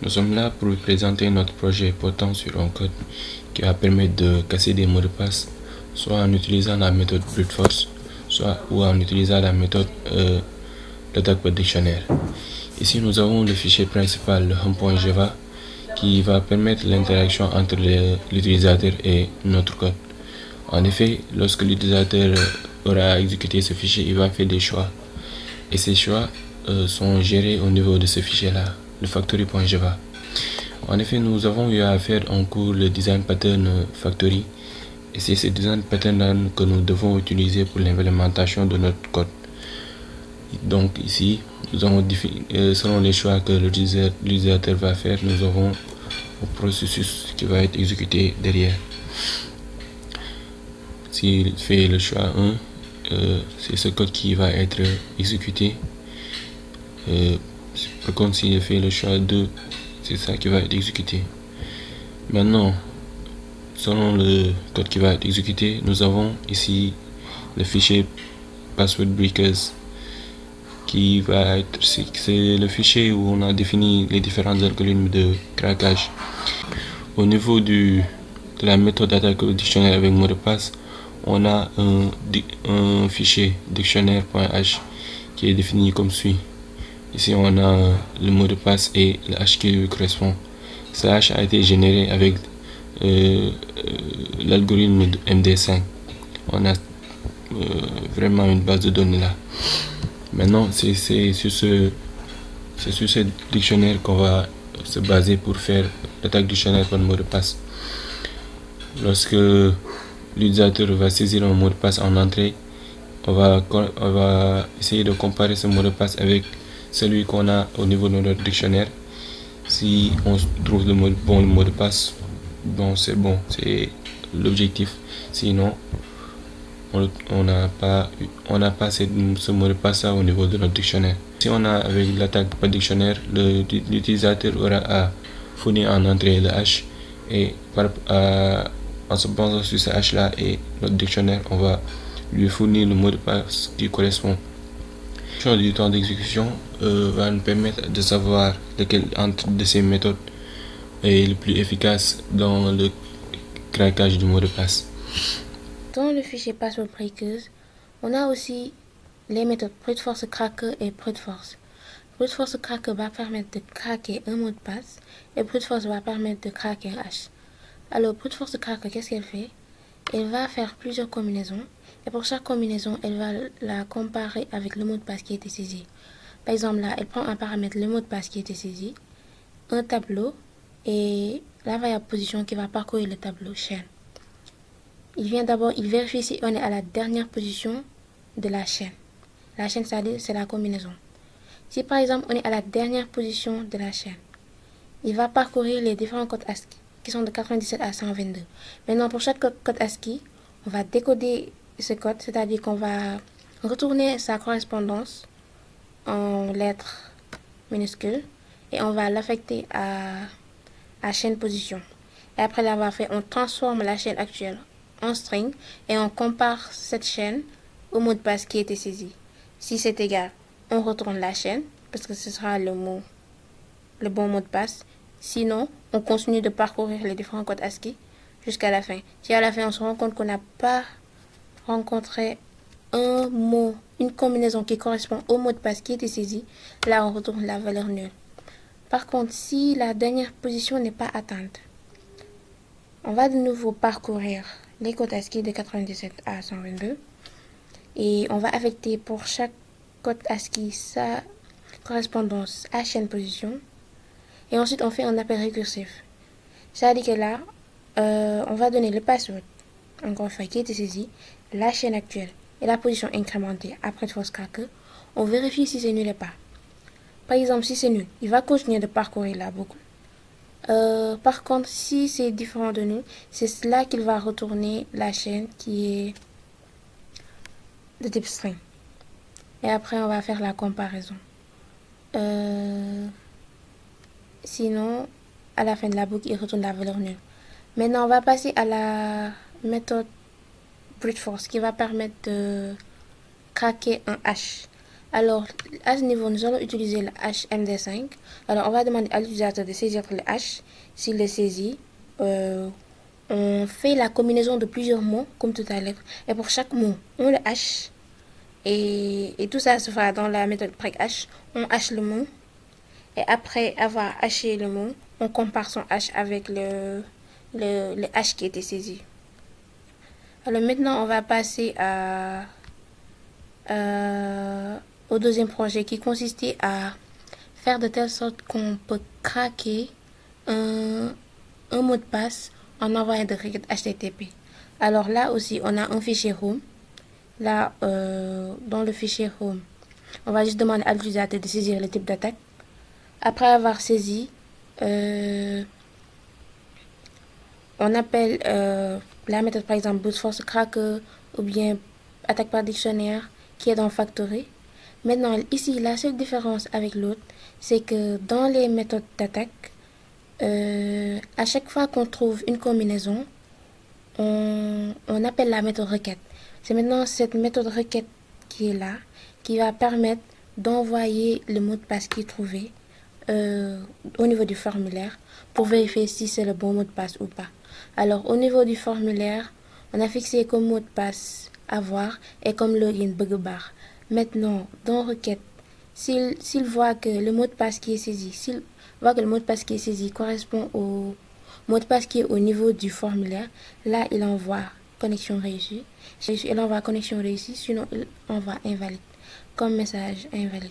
Nous sommes là pour vous présenter notre projet portant sur un code qui va permettre de casser des mots de passe, soit en utilisant la méthode brute force, soit en utilisant la méthode d'attaque par dictionnaire. Ici, nous avons le fichier principal, le home.java, qui va permettre l'interaction entre l'utilisateur et notre code. En effet, lorsque l'utilisateur aura exécuté ce fichier, il va faire des choix. Et ces choix sont gérés au niveau de ce fichier-là, le factory.java. En effet, nous avons eu à faire en cours le design pattern factory. Et c'est ce design pattern-là que nous devons utiliser pour l'implémentation de notre code. Donc ici, nous avons selon les choix que l'utilisateur va faire, nous avons un processus qui va être exécuté derrière. S'il fait le choix 1, c'est ce code qui va être exécuté. Par contre, s'il fait le choix 2, c'est ça qui va être exécuté. Maintenant, selon le code qui va être exécuté, nous avons ici le fichier password breakers qui va être, c'est le fichier où on a défini les différents algorithmes de craquage. Au niveau de la méthode d'attaque au dictionnaire avec mot de passe, on a un fichier dictionnaire.h qui est défini comme suit. Ici on a le mot de passe et le hash qui lui correspond. Ce hash a été généré avec l'algorithme de MD5. On a vraiment une base de données là. Maintenant, c'est sur ce dictionnaire qu'on va se baser pour faire l'attaque dictionnaire par mot de passe. Lorsque l'utilisateur va saisir un mot de passe en entrée, on va essayer de comparer ce mot de passe avec celui qu'on a au niveau de notre dictionnaire. Si on trouve le bon mot de passe, bon, c'est l'objectif. Sinon, on n'a pas ce mot de passe au niveau de notre dictionnaire. Si on a avec l'attaque par dictionnaire, l'utilisateur aura à fournir en entrée le hash et en se basant sur ce hash là et notre dictionnaire, on va lui fournir le mot de passe qui correspond. Du temps d'exécution va nous permettre de savoir lequel entre de ces méthodes est le plus efficace dans le craquage du mot de passe. Dans le fichier password breakers, on a aussi les méthodes brute force cracker et brute force. Brute force cracker va permettre de craquer un mot de passe et brute force va permettre de craquer un hash. Alors brute force cracker, qu'est-ce qu'elle fait? Elle va faire plusieurs combinaisons et pour chaque combinaison, elle va la comparer avec le mot de passe qui a été saisi. Par exemple, là, elle prend un paramètre, le mot de passe qui a été saisi, un tableau et la variable position qui va parcourir le tableau chaîne. Il vérifie si on est à la dernière position de la chaîne. La chaîne, c'est la combinaison. Si par exemple on est à la dernière position de la chaîne, il va parcourir les différents codes ASCII qui sont de 97 à 122. Maintenant, pour chaque code ASCII, on va décoder ce code, c'est-à-dire qu'on va retourner sa correspondance en lettres minuscules et on va l'affecter à chaîne position. Et après l'avoir fait, on transforme la chaîne actuelle en string et on compare cette chaîne au mot de passe qui a été saisi. Si c'est égal, on retourne la chaîne parce que ce sera le bon mot de passe. Sinon, on continue de parcourir les différents codes ASCII jusqu'à la fin. Si à la fin on se rend compte qu'on n'a pas rencontré un mot, une combinaison qui correspond au mot de passe qui a été saisi, là on retourne la valeur nulle. Par contre, si la dernière position n'est pas atteinte, on va de nouveau parcourir les codes ASCII de 97 à 122 et on va affecter pour chaque code ASCII sa correspondance à chaîne position et ensuite on fait un appel récursif. C'est-à-dire que là, on va donner le password, encore une fois, qui a été saisi, la chaîne actuelle et la position incrémentée après force cracker. On vérifie si c'est nul ou pas. Par exemple, si c'est nul, il va continuer de parcourir la boucle. Par contre, si c'est différent de nul, c'est là qu'il va retourner la chaîne qui est de type string. Et après, on va faire la comparaison. Sinon, à la fin de la boucle, il retourne la valeur nulle. Maintenant, on va passer à la méthode brute force qui va permettre de craquer un hash. Alors, à ce niveau, nous allons utiliser le hash MD5. Alors, on va demander à l'utilisateur de saisir le hash. S'il le saisit, on fait la combinaison de plusieurs mots, comme tout à l'heure. Et pour chaque mot, on le hash. Et tout ça se fera dans la méthode break hash. On hash le mot. Et après avoir haché le mot, on compare son hash avec le hash qui était saisi. Alors maintenant, on va passer au deuxième projet qui consistait à faire de telle sorte qu'on peut craquer un mot de passe en envoyant des requêtes HTTP. Alors là aussi, on a un fichier home. Là, dans le fichier home, on va juste demander à l'utilisateur de saisir le type d'attaque. Après avoir saisi, on appelle la méthode par exemple brute force cracker ou bien attaque par dictionnaire qui est dans Factory. Maintenant, ici, la seule différence avec l'autre, c'est que dans les méthodes d'attaque, à chaque fois qu'on trouve une combinaison, on appelle la méthode requête. C'est maintenant cette méthode requête qui est là, qui va permettre d'envoyer le mot de passe qui est trouvé au niveau du formulaire pour vérifier si c'est le bon mot de passe ou pas. Alors, au niveau du formulaire, on a fixé comme mot de passe avoir et comme login bugbar. Maintenant, dans requête, s'il voit que le mot de passe qui est saisi, s'il voit que le mot de passe qui est saisi correspond au mot de passe qui est au niveau du formulaire, là, il envoie connexion réussie. Il envoie connexion réussie, sinon il envoie invalide, comme message invalide.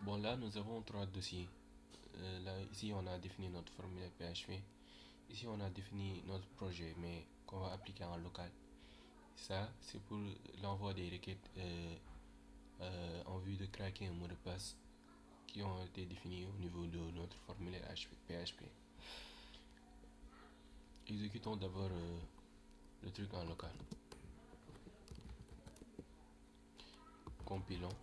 Bon, là, nous avons trois dossiers. Là, ici, on a défini notre formulaire PHP. Ici, on a défini notre projet, mais qu'on va appliquer en local. Ça, c'est pour l'envoi des requêtes en vue de craquer un mot de passe qui ont été définis au niveau de notre formulaire PHP. Exécutons d'abord le truc en local. Compilons.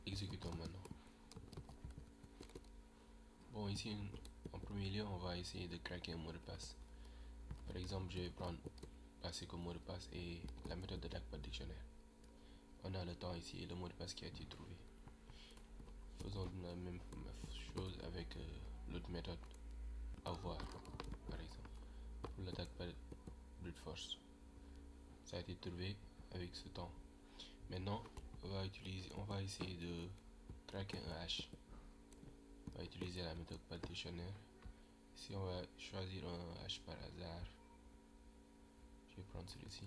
Exécutons maintenant. Bon, ici, en premier lieu, on va essayer de craquer un mot de passe. Par exemple, je vais prendre passer comme mot de passe et la méthode d'attaque par dictionnaire. On a le temps ici et le mot de passe qui a été trouvé. Faisons la même chose avec l'autre méthode, avoir, par exemple, pour l'attaque par brute force. Ça a été trouvé avec ce temps. Maintenant, on va essayer de craquer un hash. On va utiliser la méthode par dictionnaire. Ici, on va choisir un hash par hasard. Je vais prendre celui-ci.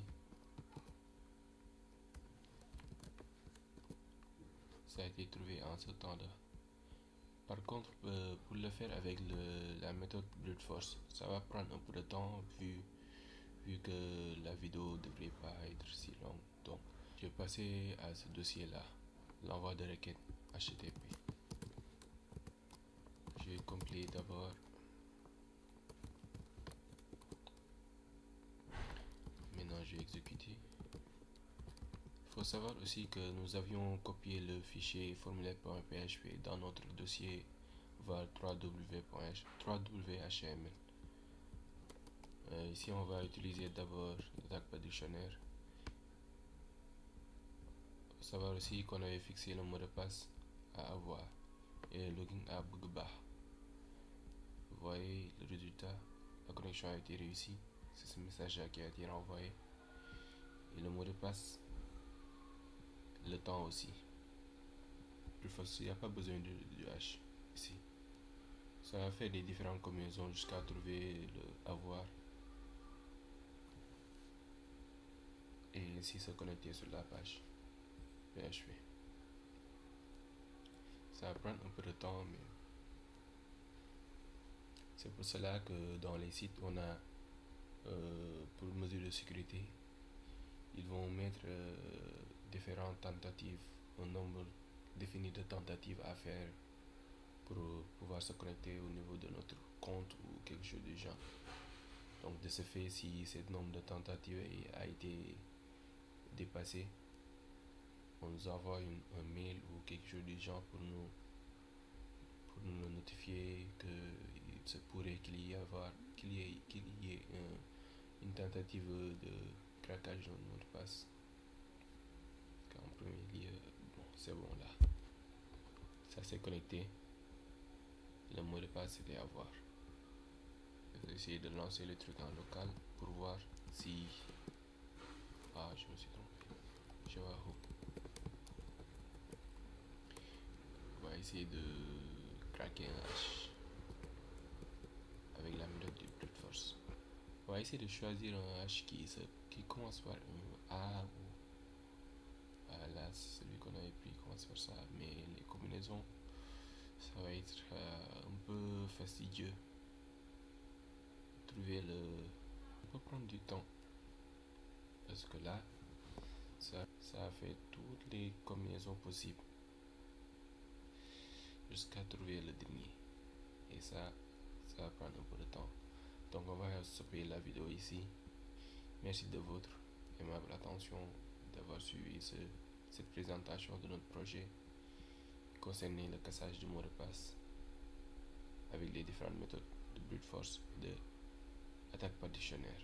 Ça a été trouvé en ce temps-là. Par contre, pour le faire avec la méthode brute force, ça va prendre un peu de temps vu que la vidéo ne devrait pas être si longue. Donc, je vais passer à ce dossier-là, l'envoi de requête HTTP. Je vais compiler d'abord. Maintenant, je vais exécuter. Il faut savoir aussi que nous avions copié le fichier formulaire.php dans notre dossier var 3w.html. Ici, on va utiliser d'abord l'attaque par dictionnaire. Il faut savoir aussi qu'on avait fixé le mot de passe à avoir et le login à bugbar. Vous voyez le résultat, la connexion a été réussie. C'est ce message-là qui a été renvoyé. Et le mot de passe, le temps aussi. Il n'y a pas besoin du hash ici. Ça va faire des différentes combinaisons jusqu'à trouver le avoir et ainsi se connecter sur la page PHP. Ça va prendre un peu de temps, mais c'est pour cela que dans les sites on a pour mesure de sécurité, ils vont mettre différentes tentatives, un nombre défini de tentatives à faire pour pouvoir se connecter au niveau de notre compte ou quelque chose du genre. Donc de ce fait, si ce nombre de tentatives a été dépassé, on nous envoie un mail ou quelque chose du genre pour nous notifier qu'il se pourrait qu'il y ait une tentative de craquage de mot de passe. En premier lieu, bon, c'est bon là. Ça s'est connecté. Le mot de passe c'était à voir. Je vais essayer de lancer le truc en local pour voir si... Ah, je me suis trompé. Je vois où. On va essayer de craquer un hash avec la méthode de brute force. On va essayer de choisir un hash qui commence par un A ou... Ah, là, celui qu'on avait pris commence par ça. Mais les combinaisons, ça va être un peu fastidieux. Trouver le... On peut prendre du temps. Parce que là, ça a fait toutes les combinaisons possibles. Jusqu'à trouver le dernier. Et ça va prendre un peu de temps. Donc on va stopper la vidéo ici. Merci de votre aimable attention, d'avoir suivi cette présentation de notre projet concernant le cassage du mot de passe avec les différentes méthodes de brute force et de attaque par dictionnaire.